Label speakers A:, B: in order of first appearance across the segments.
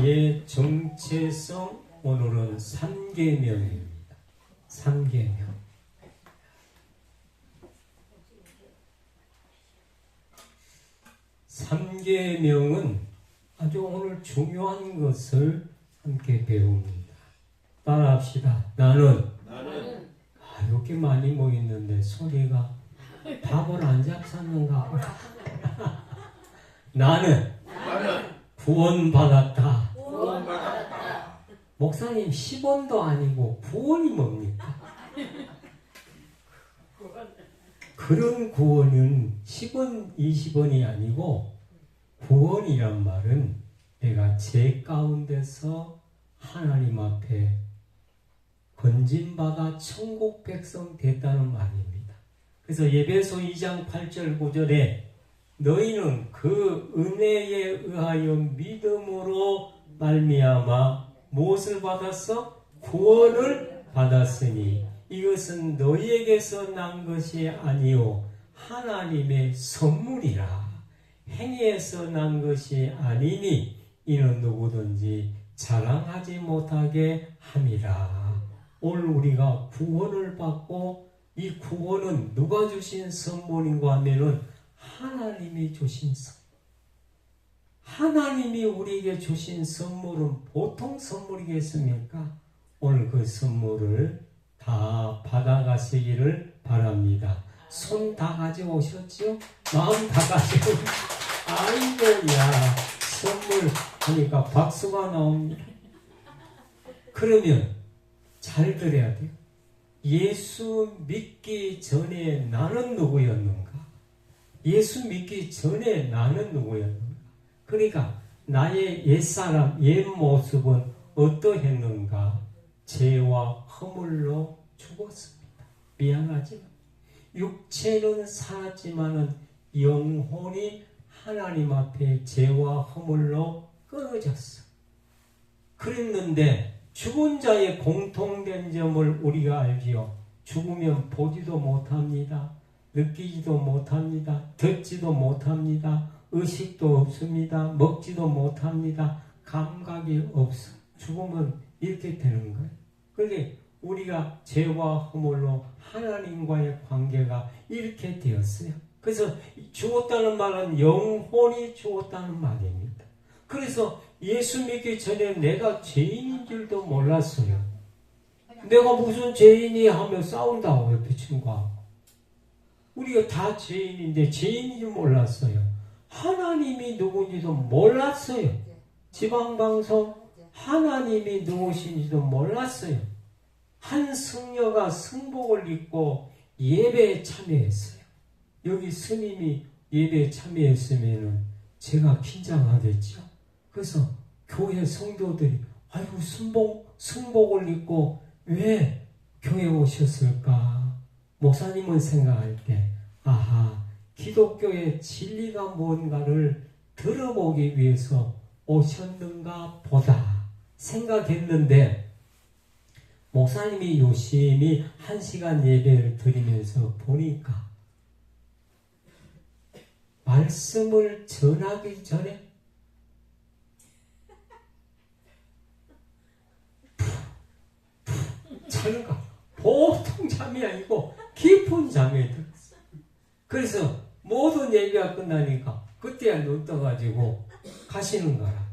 A: 나의 정체성, 오늘은 3계명입니다. 3계명. 3계명은 아주 오늘 중요한 것을 함께 배웁니다. 따라합시다. 나는 이렇게 많이 모였는데 소리가 밥을 안 잡쌌는가? 나는 구원받았다. 목사님 10원도 아니고 구원이 뭡니까? 그런 구원은 10원, 20원이 아니고 구원이란 말은 내가 죄 가운데서 하나님 앞에 건진받아 천국 백성 됐다는 말입니다. 그래서 에베소 2장 8절 9절에 너희는 그 은혜에 의하여 믿음으로 말미암아 무엇을 받았어? 구원을 받았으니 이것은 너희에게서 난 것이 아니요 하나님의 선물이라. 행위에서 난 것이 아니니 이는 누구든지 자랑하지 못하게 함이라. 오늘 우리가 구원을 받고 이 구원은 누가 주신 선물인가 하면은 하나님이 주신 선물. 하나님이 우리에게 주신 선물은 보통 선물이겠습니까? 오늘 그 선물을 다 받아가시기를 바랍니다. 손 다 가지고 오셨죠? 마음 다 가지고 아이고야 선물 하니까 박수가 나옵니다. 그러면 잘 들어야 돼요. 예수 믿기 전에 나는 누구였는가? 예수 믿기 전에 나는 누구였는가? 그러니까 나의 옛사람, 옛 모습은 어떠했는가? 죄와 허물로 죽었습니다. 미안하지만 육체는 살았지만은 영혼이 하나님 앞에 죄와 허물로 끊어졌어. 그랬는데 죽은 자의 공통된 점을 우리가 알지요. 죽으면 보지도 못합니다. 느끼지도 못합니다. 듣지도 못합니다. 의식도 없습니다. 먹지도 못합니다. 감각이 없어. 죽으면 이렇게 되는 거예요. 그런데 우리가 죄와 허물로 하나님과의 관계가 이렇게 되었어요. 그래서 죽었다는 말은 영혼이 죽었다는 말입니다. 그래서 예수 믿기 전에 내가 죄인인 줄도 몰랐어요. 내가 무슨 죄인이 하며 싸운다고 옆에 친구하고. 우리가 다 죄인인데 죄인인 줄 몰랐어요. 하나님이 누군지도 몰랐어요. 지방방송 하나님이 누구신지도 몰랐어요. 한 승려가 승복을 입고 예배에 참여했어요. 여기 스님이 예배에 참여했으면 제가 긴장하겠죠. 그래서 교회 성도들이 아이고 승복을 입고 왜 교회에 오셨을까? 목사님은 생각할 때 아하 기독교의 진리가 뭔가를 들어보기 위해서 오셨는가 보다 생각했는데 목사님이 유심히 1시간 예배를 드리면서 보니까 말씀을 전하기 전에 자는가 보통 잠이 아니고 깊은 잠에 들었어. 그래서 모든 예배가 끝나니까 그때야 눈 떠가지고 가시는 거라.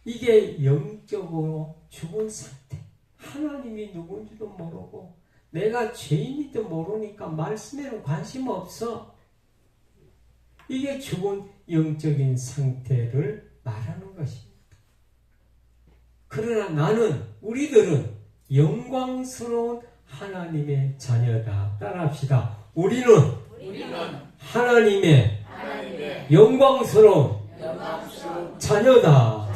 A: 이게 영적으로 죽은 상태. 하나님이 누군지도 모르고 내가 죄인인지도 모르니까 말씀에는 관심 없어. 이게 죽은 영적인 상태를 말하는 것입니다. 그러나 우리들은 영광스러운 하나님의 자녀다. 따라합시다. 우리는 하나님의 영광스러운 자녀다.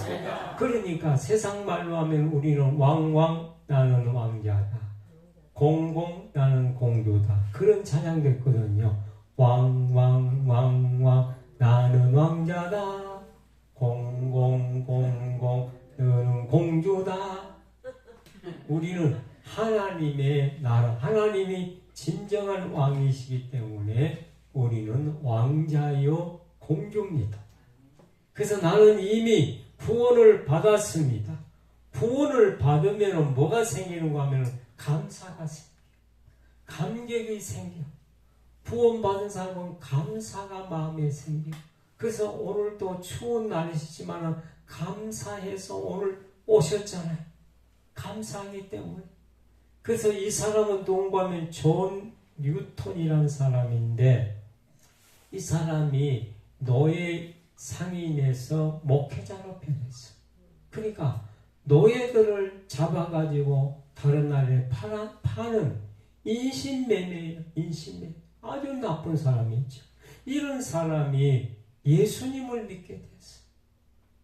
A: 그러니까 세상 말로 하면 우리는 왕왕 나는 왕자다. 공공 나는 공주다. 그런 찬양도 있거든요. 왕왕 나는 왕자다. 공공 너는 공주다. 우리는 하나님의 나라, 하나님이 진정한 왕이시기 때문에 우리는 왕자요 공주입니다. 그래서 나는 이미 구원을 받았습니다. 구원을 받으면 뭐가 생기는가 하면 감사가 생겨. 감격이 생겨. 구원받은 사람은 감사가 마음에 생겨. 그래서 오늘도 추운 날이시지만 감사해서 오늘 오셨잖아요. 감사하기 때문에. 그래서 이 사람은 동감인 존 뉴턴이라는 사람인데, 이 사람이 노예 상인에서 목회자로 변했어. 그러니까 노예들을 잡아가지고 다른 나라에 파는 인신매매예요. 인신매매. 아주 나쁜 사람이죠. 이런 사람이 예수님을 믿게 됐어.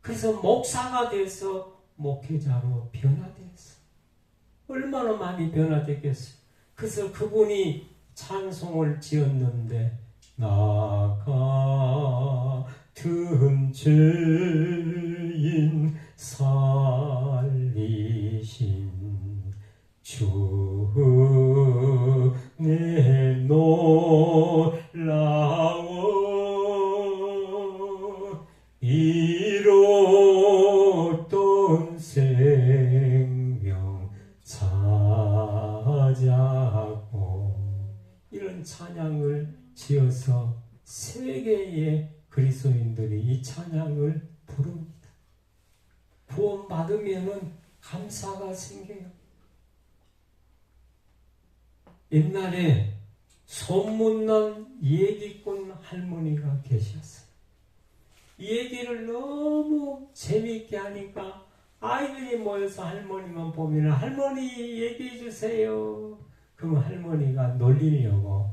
A: 그래서 목사가 돼서 목회자로 변화됐어. 얼마나 많이 변화됐겠어요. 그래서 그분이 찬송을 지었는데, 나 같은 죄인 살리신 주 내 놀라워 이뤘던 생명 찾아고, 이런 찬양을 지어서 세계의 그리스도인들이 이 찬양을 부릅니다. 구원받으면 감사가 생겨요. 옛날에 소문난 얘기꾼 할머니가 계셨어요. 이 얘기를 너무 재미있게 하니까 아이들이 모여서 할머니만 보면 할머니 얘기해 주세요. 그럼 할머니가 놀리려고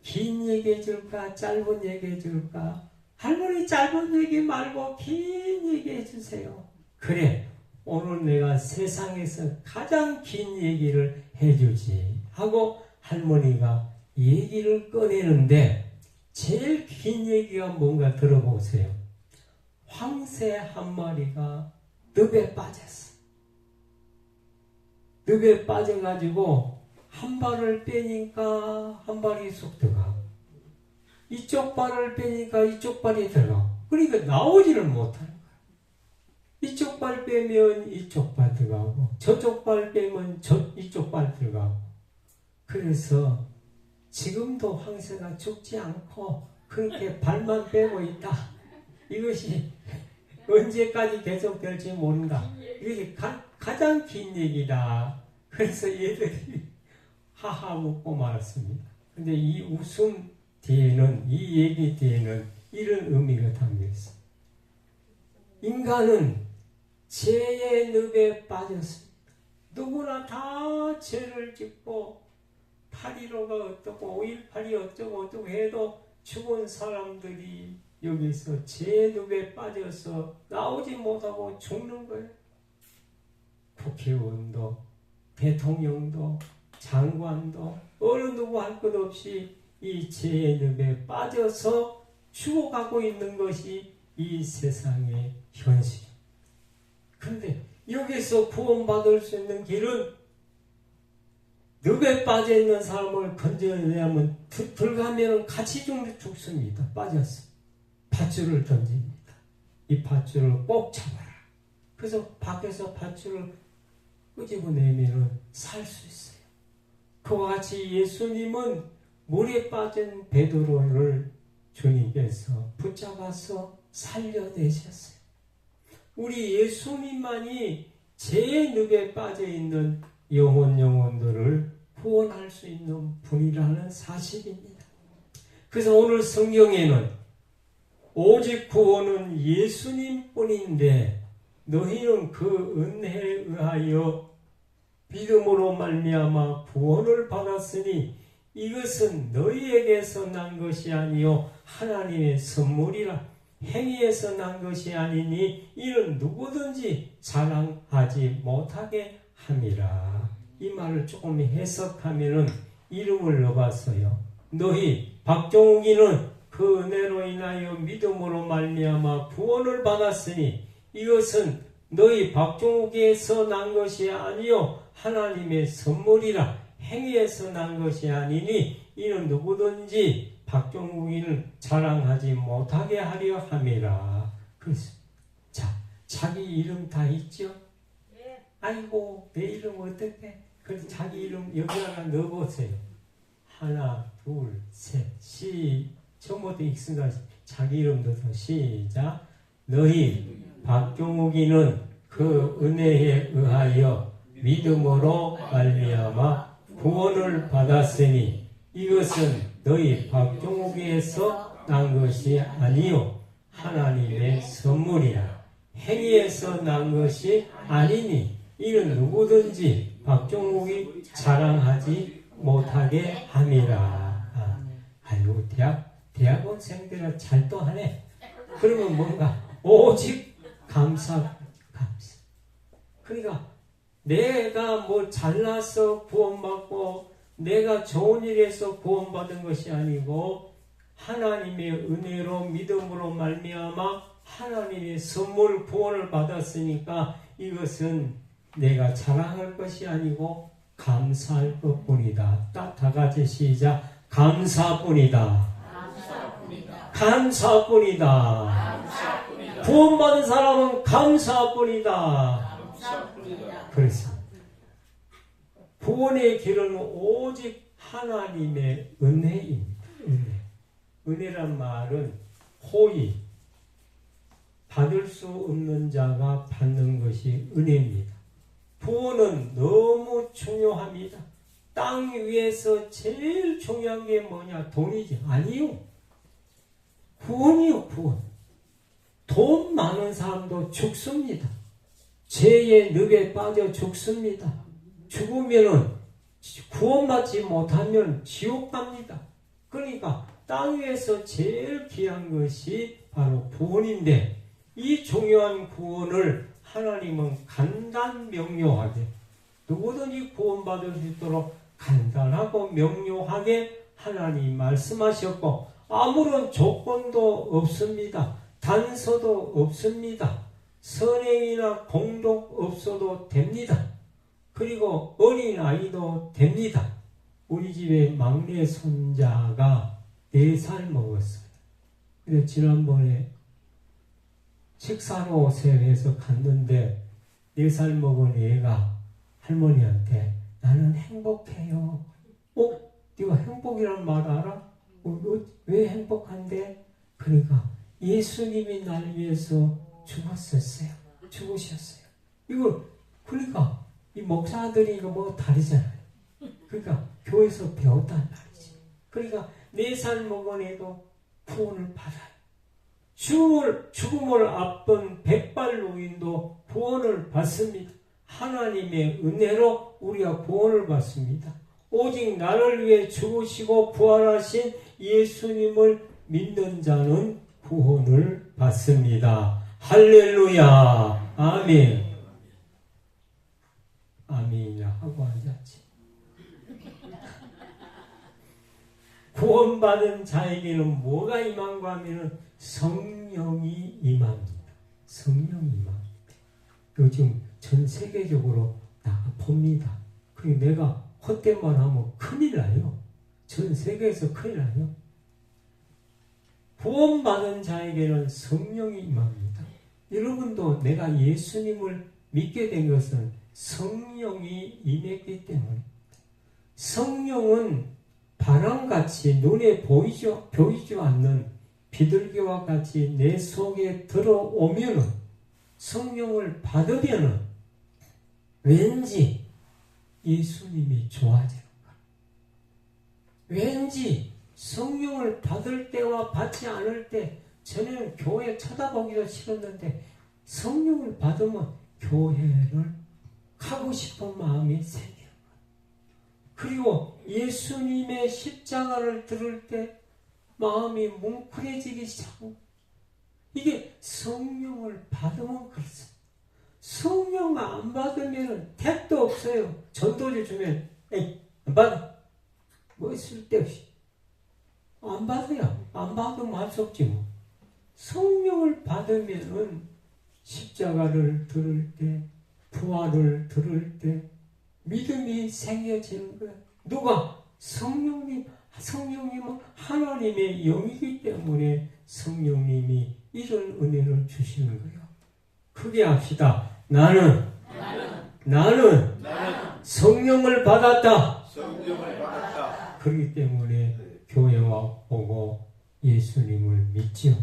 A: 긴 얘기 해줄까 짧은 얘기 해줄까? 할머니 짧은 얘기 말고 긴 얘기 해주세요. 그래, 오늘 내가 세상에서 가장 긴 얘기를 해주지 하고 할머니가 얘기를 꺼내는데, 제일 긴 얘기가 뭔가 들어보세요. 황새 한 마리가 늪에 빠졌어. 늪에 빠져가지고 한 발을 빼니까 한 발이 쑥 들어가고, 이쪽 발을 빼니까 이쪽 발이 들어가고, 그러니까 나오지를 못하는 거야. 이쪽 발 빼면 이쪽 발 들어가고, 저쪽 발 빼면 이쪽 발 들어가고. 그래서 지금도 황새가 죽지 않고 그렇게 발만 빼고 있다. 이것이 언제까지 계속될지 모른다. 이게 가장 긴 얘기다. 그래서 얘들이 하하 웃고 말았습니다. 근데 이 웃음 뒤에는, 이 얘기 뒤에는 이런 의미가 담겨 있어요. 인간은 죄의 늪에 빠졌습니다. 누구나 다 죄를 짓고 8.15가 어떻고 5.18이 어쩌고 해도 죽은 사람들이 여기서 죄의 늪에 빠져서 나오지 못하고 죽는 거예요. 국회의원도 대통령도 장관도 어느 누구 할 것 없이 이 죄의 늪에 빠져서 죽어가고 있는 것이 이 세상의 현실입니다. 그런데 여기서 구원받을 수 있는 길은 늪에 빠져있는 사람을 건져내면 들어가면 같이 죽습니다. 빠졌어. 밧줄을 던집니다. 이 밧줄을 꼭 잡아라. 그래서 밖에서 밧줄을 끄집어내면 살 수 있어요. 그와 같이 예수님은 물에 빠진 베드로를 주님께서 붙잡아서 살려내셨어요. 우리 예수님만이 죄의 늪에 빠져있는 영혼들을 구원할 수 있는 분이라는 사실입니다. 그래서 오늘 성경에는 오직 구원은 예수님뿐인데 너희는 그 은혜에 의하여 믿음으로 말미암아 구원을 받았으니 이것은 너희에게서 난 것이 아니요 하나님의 선물이라. 행위에서 난 것이 아니니 이는 누구든지 자랑하지 못하게 함이라. 이 말을 조금 해석하면은 이름을 넣어봤어요. 너희 박종욱이는 그 은혜로 인하여 믿음으로 말미암아 구원을 받았으니 이것은 너희 박종욱에서 난 것이 아니요 하나님의 선물이라. 행위에서 난 것이 아니니 이는 누구든지 박종욱이는 자랑하지 못하게 하려 함이라. 그렇습니다. 자, 자기 이름 다 있죠? 아이고, 내 이름 어떻게? 그래서 자기 이름 여기 하나 넣어보세요. 하나, 둘, 셋, 처음부터 읽습니다. 자기 이름 넣어서 시작. 너희 박종욱이는 그 은혜에 의하여 믿음으로 말미암아 구원을 받았으니 이것은 너희 박종욱에서 난 것이 아니요 하나님의 선물이라. 행위에서 난 것이 아니니 이는 누구든지 박종욱이 자랑하지 못하게 함이라. 아이고, 대학원생들은 잘 또 하네. 그러면 뭔가 오직 감사. 그러니까 내가 뭐 잘나서 구원받고 내가 좋은 일에서 구원받은 것이 아니고 하나님의 은혜로 믿음으로 말미암아 하나님의 선물 구원을 받았으니까 이것은 내가 자랑할 것이 아니고 감사할 것뿐이다. 다 같이 시작. 감사뿐이다. 감사뿐이다. 구원받은 사람은 감사뿐이다. 그렇습니다. 구원의 길은 오직 하나님의 은혜입니다. 은혜란 말은 호의, 받을 수 없는 자가 받는 것이 은혜입니다. 구원은 너무 중요합니다. 땅 위에서 제일 중요한 게 뭐냐? 돈이지. 아니요. 구원이요, 구원. 돈 많은 사람도 죽습니다. 죄의 늪에 빠져 죽습니다. 죽으면은 구원받지 못하면 지옥 갑니다. 그러니까 땅 위에서 제일 귀한 것이 바로 구원인데 이 중요한 구원을 하나님은 간단 명료하게 누구든지 구원받을 수 있도록 간단하고 명료하게 하나님 말씀하셨고 아무런 조건도 없습니다. 단서도 없습니다. 선행이나 공덕 없어도 됩니다. 그리고 어린아이도 됩니다. 우리 집에 막내 손자가 4살 먹었어요. 근데 지난번에 식사로 세회에서 갔는데 4살 먹은 애가 할머니한테 나는 행복해요. 네가 행복이란 말 알아? 왜 행복한데? 그러니까 예수님이 날 위해서 죽으셨어요. 이거 그러니까 이 목사들이 이거 뭐 다르잖아요. 그러니까 교회에서 배웠단 말이지. 그러니까 4살 먹은 애도 구원을 받아요. 죽음을 앞둔 백발노인도 구원을 받습니다. 하나님의 은혜로 우리가 구원을 받습니다. 오직 나를 위해 죽으시고 부활하신 예수님을 믿는 자는 구원을 받습니다. 할렐루야. 아멘. 아멘이라 하고 앉았지. 구원받은 자에게는 뭐가 임한가 하면 성령이 임합니다. 성령이 임합니다. 요즘 전 세계적으로 나가 봅니다. 그리고 내가 헛된 말 하면 큰일 나요. 전 세계에서 큰일 나요. 구원받은 자에게는 성령이 임합니다. 여러분도 내가 예수님을 믿게 된 것은 성령이 임했기 때문에 성령은 바람같이 눈에 보이지 않는 비둘기와 같이 내 속에 들어오면은 성령을 받으면은 왠지 예수님이 좋아지는 거야. 왠지 성령을 받을 때와 받지 않을 때 전에는 교회 쳐다보기도 싫었는데 성령을 받으면 교회를 가고 싶은 마음이 생겨요. 그리고 예수님의 십자가를 들을 때 마음이 뭉클해지기 시작하고 이게 성령을 받으면 그렇습니다. 성령 안 받으면 택도 없어요. 전도지 주면 안 받아. 뭐 쓸데없이. 안 받아요. 안 받으면 할 수 없지 뭐. 성령을 받으면은 십자가를 들을 때 부활을 들을 때 믿음이 생겨지는 거예요. 누가? 성령님은 하나님의 영이기 때문에 성령님이 이런 은혜를 주시는 거예요. 크게 합시다. 나는 성령을 받았다. 그렇기 때문에 교회와 오고 예수님을 믿지요.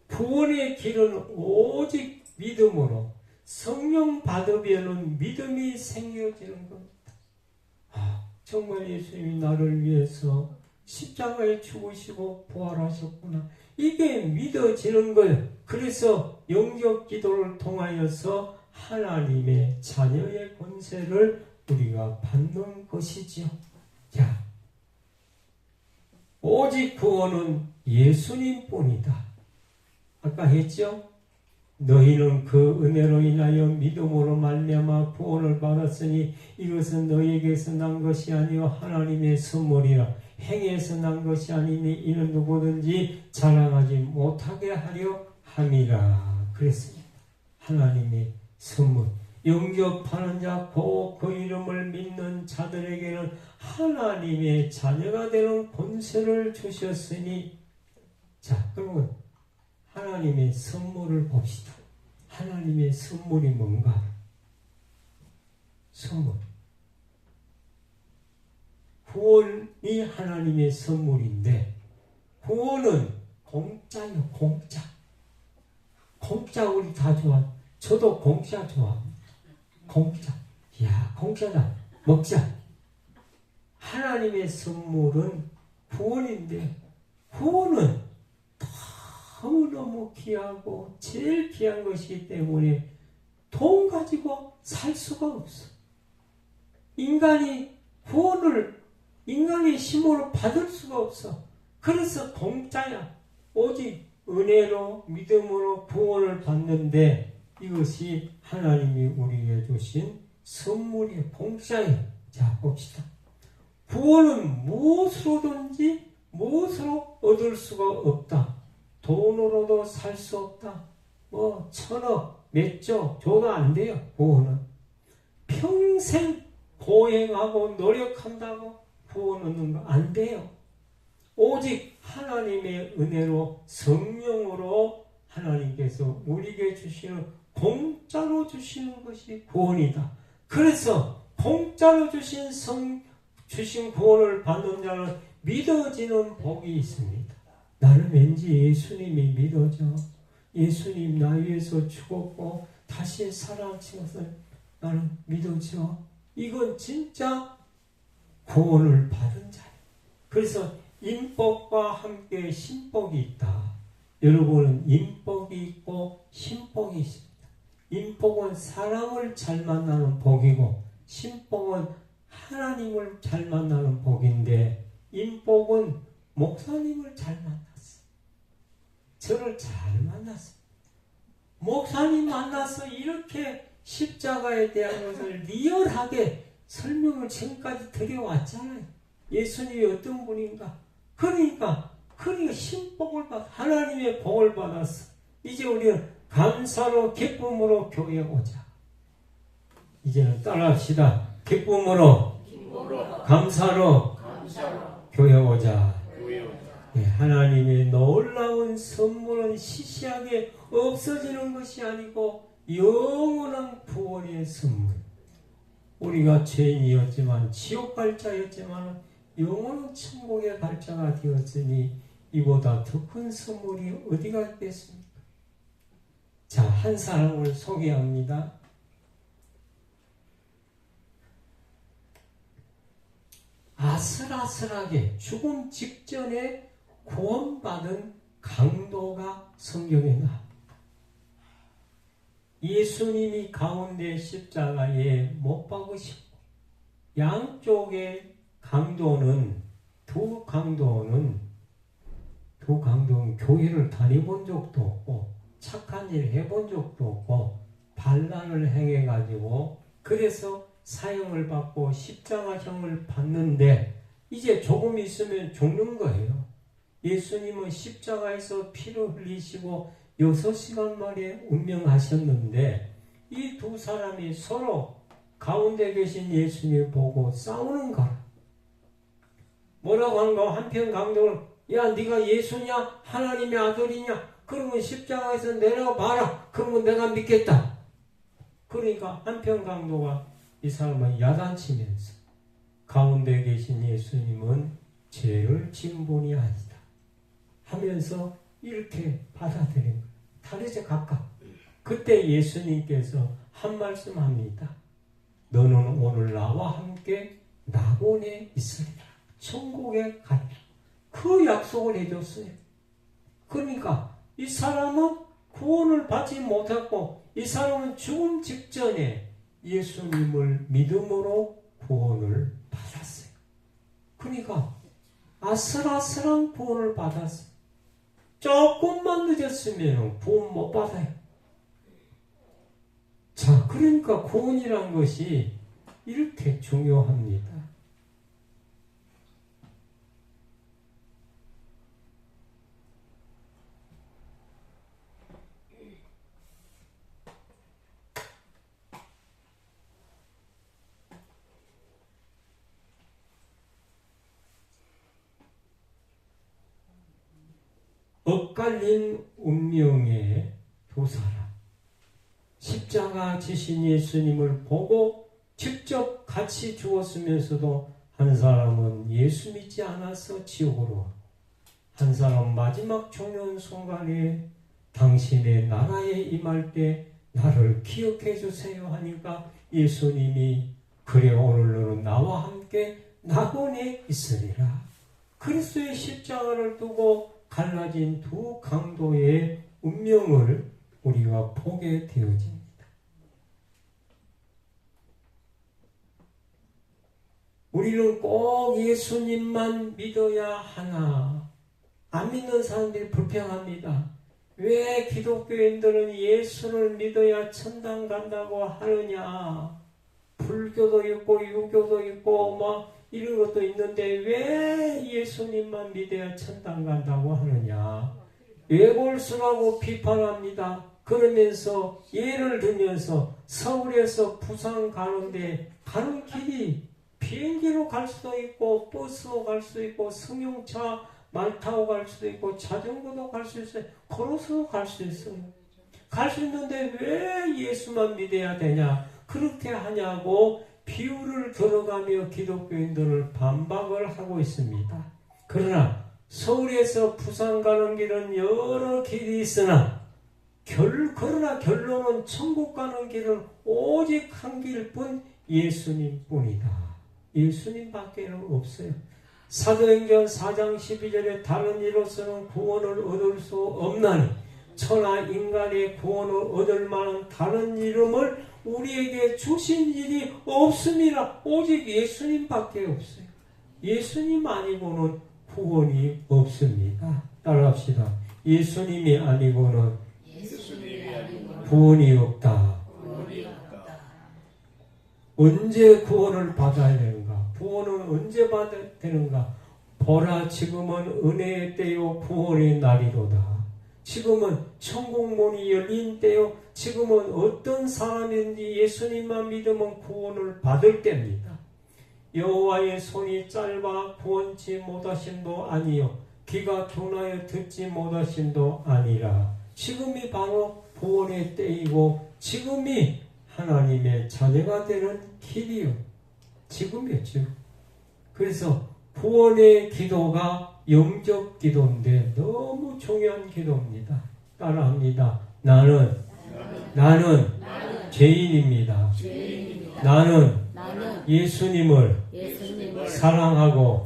A: 구원의 길은 오직 믿음으로, 성령 받으면 믿음이 생겨지는 겁니다. 정말 예수님이 나를 위해서 십자가에 죽으시고 부활하셨구나. 이게 믿어지는 거예요. 그래서 영적 기도를 통하여서 하나님의 자녀의 권세를 우리가 받는 것이지요. 자, 오직 구원은 예수님뿐이다. 아까 했죠? 너희는 그 은혜로 인하여 믿음으로 말미암아 구원을 받았으니 이것은 너희에게서 난 것이 아니요 하나님의 선물이라. 행위에서 난 것이 아니니 이는 누구든지 자랑하지 못하게 하려 함이라. 그랬습니다. 하나님의 선물. 영접하는 자, 곧 그 이름을 믿는 자들에게는 하나님의 자녀가 되는 권세를 주셨으니. 자, 그러면 하나님의 선물을 봅시다. 하나님의 선물이 뭔가? 선물. 구원이 하나님의 선물인데, 구원은 공짜요, 공짜. 공짜 우리 다 좋아. 저도 공짜 좋아합니다. 공짜. 이야, 공짜다. 먹자. 하나님의 선물은 구원인데, 구원은 너무너무 귀하고 제일 귀한 것이기 때문에 돈 가지고 살 수가 없어. 인간이 구원을 인간의 힘으로 받을 수가 없어. 그래서 공짜야. 오직 은혜로 믿음으로 구원을 받는데 이것이 하나님이 우리에게 주신 선물이에요. 공짜예요. 자, 봅시다. 구원은 무엇으로든지 무엇으로 얻을 수가 없다. 돈으로도 살 수 없다. 뭐 1000억, 몇 조 줘도 안 돼요. 구원은 평생 고행하고 노력한다고 구원 얻는 거 안 돼요. 오직 하나님의 은혜로 성령으로 하나님께서 우리에게 주시는 공짜로 주시는 것이 구원이다. 그래서 공짜로 주신 구원을 받는 자는 믿어지는 복이 있습니다. 나는 왠지 예수님이 믿어져. 예수님 나 위해서 죽었고 다시 살아나신 것을 나는 믿어져. 이건 진짜 구원을 받은 자예요. 그래서 인복과 함께 신복이 있다. 여러분은 인복이 있고 신복이 있습니다. 인복은 사람을 잘 만나는 복이고 신복은 하나님을 잘 만나는 복인데 인복은 목사님을 잘 만났어. 저를 잘 만났어. 목사님 만나서 이렇게 십자가에 대한 것을 리얼하게 설명을 지금까지 드려왔잖아요. 예수님이 어떤 분인가. 그러니까 신복을 받아 하나님의 복을 받았어. 이제 우리는 감사로 기쁨으로 교회에 오자. 이제는 따라합시다. 기쁨으로 감사로 교회에 오자. 네, 하나님의 놀라운 선물은 시시하게 없어지는 것이 아니고 영원한 구원의 선물. 우리가 죄인이었지만 지옥 갈 자였지만 영원한 천국의 갈 자가 되었으니 이보다 더 큰 선물이 어디가 있겠습니까? 자, 한 사람을 소개합니다. 아슬아슬하게 죽음 직전에 구원받은 강도가 성경에 나옵니다. 예수님이 가운데 십자가에 못 박으시고 양쪽에 두 강도는 교회를 다녀본 적도 없고 착한 일 해본 적도 없고 반란을 행해가지고 그래서 사형을 받고 십자가형을 받는데 이제 조금 있으면 죽는 거예요. 예수님은 십자가에서 피를 흘리시고 6시간 만에 운명하셨는데 이 두 사람이 서로 가운데 계신 예수님을 보고 싸우는 거라. 뭐라고 하는가? 한편 강도는 야, 네가 예수냐? 하나님의 아들이냐? 그러면 십자가에서 내려봐라. 그러면 내가 믿겠다. 그러니까 한편 강도가 이 사람을 야단치면서 가운데 계신 예수님은 죄를 진 분이 아니다 하면서 이렇게 받아들인 거예요. 다르죠, 각각. 그때 예수님께서 한 말씀 합니다. 너는 오늘 나와 함께 낙원에 있으리라. 천국에 가리라. 그 약속을 해줬어요. 그러니까 이 사람은 구원을 받지 못했고 이 사람은 죽음 직전에 예수님을 믿음으로 구원을 받았어요. 그러니까 아슬아슬한 구원을 받았어요. 조금만 늦었으면 구원 못 받아요. 자, 그러니까 구원이란 것이 이렇게 중요합니다. 엇갈린 운명의 두 사람. 십자가 지신 예수님을 보고 직접 같이 죽었으면서도 한 사람은 예수 믿지 않아서 지옥으로, 한 사람 마지막 종료 순간에 당신의 나라에 임할 때 나를 기억해 주세요 하니까 예수님이 그래 오늘 너는 나와 함께 낙원에 있으리라. 그리스도의 십자가를 두고 갈라진 두 강도의 운명을 우리가 보게 되어집니다. 우리는 꼭 예수님만 믿어야 하나? 안 믿는 사람들이 불평합니다. 왜 기독교인들은 예수를 믿어야 천당 간다고 하느냐? 불교도 있고 유교도 있고 막 이런 것도 있는데 왜 예수님만 믿어야 천당 간다고 하느냐? 외골수라고 비판합니다. 그러면서 예를 들면서 서울에서 부산 가는데 가는 길이 비행기로 갈 수도 있고 버스로 갈 수도 있고 승용차 말 타고 갈 수도 있고 자전거도 갈 수 있어요. 걸어서도 갈 수 있어요. 갈 수 있는데 왜 예수만 믿어야 되냐? 그렇게 하냐고 비유를 들어가며 기독교인들을 반박을 하고 있습니다. 그러나 서울에서 부산 가는 길은 여러 길이 있으나 그러나 결론은 천국 가는 길은 오직 한 길뿐 예수님뿐이다. 예수님밖에는 없어요. 사도행전 4장 12절에 다른 이로서는 구원을 얻을 수 없나니 천하 인간의 구원을 얻을 만한 다른 이름을 우리에게 주신 일이 없습니다. 오직 예수님밖에 없어요. 예수님 아니고는 구원이 없습니다. 따라합시다. 예수님이 아니고는 구원이 없다. 언제 구원을 받아야 되는가? 구원은 언제 받아야 되는가? 보라, 지금은 은혜의 때요 구원의 날이로다. 지금은 천국문이 열린 때요. 지금은 어떤 사람인지 예수님만 믿으면 구원을 받을 때입니다. 여호와의 손이 짧아 구원치 못하심도 아니요 귀가 둔하여 듣지 못하심도 아니라. 지금이 바로 구원의 때이고 지금이 하나님의 자녀가 되는 길이요. 지금이었죠. 그래서 구원의 기도가 영접 기도인데 너무 중요한 기도입니다. 따라합니다. 나는 죄인입니다. 나는 예수님을 사랑하고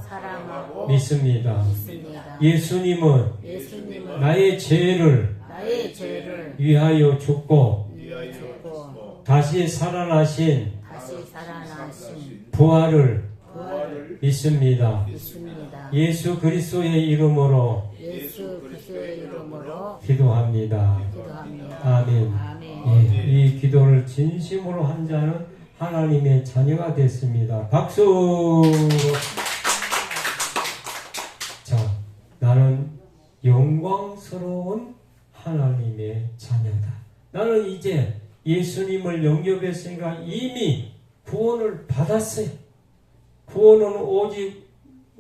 A: 믿습니다. 예수님은 나의 죄를 위하여 죽고 다시 살아나신 부활을 믿습니다. 예수 그리스도의 이름으로 기도합니다. 아멘. 예, 이 기도를 진심으로 한 자는 하나님의 자녀가 됐습니다. 박수! 자, 나는 영광스러운 하나님의 자녀다. 나는 이제 예수님을 영접했으니까 이미 구원을 받았어요. 구원은 오직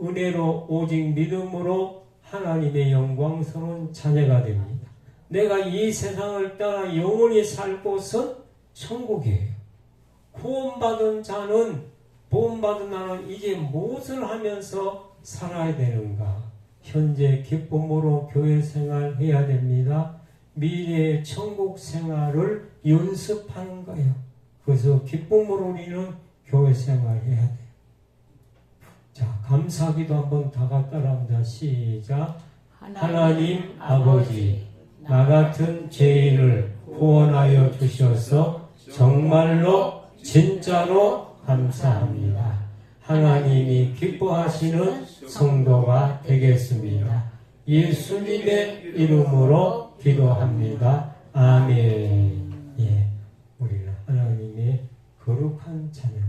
A: 은혜로 오직 믿음으로 하나님의 영광스러운 자녀가 됩니다. 내가 이 세상을 떠나 영원히 살 곳은 천국이에요. 구원받은 자는, 구원받은 나는 이제 무엇을 하면서 살아야 되는가? 현재 기쁨으로 교회 생활해야 됩니다. 미래의 천국 생활을 연습하는 거예요. 그래서 기쁨으로 우리는 교회 생활해야 돼요. 자, 감사기도 한번 다 같이 따라합니다. 시작. 하나님 아버지, 나 같은 죄인을 구원하여 주셔서 정말로 진짜로 감사합니다. 하나님이 기뻐하시는 성도가 되겠습니다. 예수님의 이름으로 기도합니다. 아멘. 예, 우리는 하나님의 거룩한 자녀.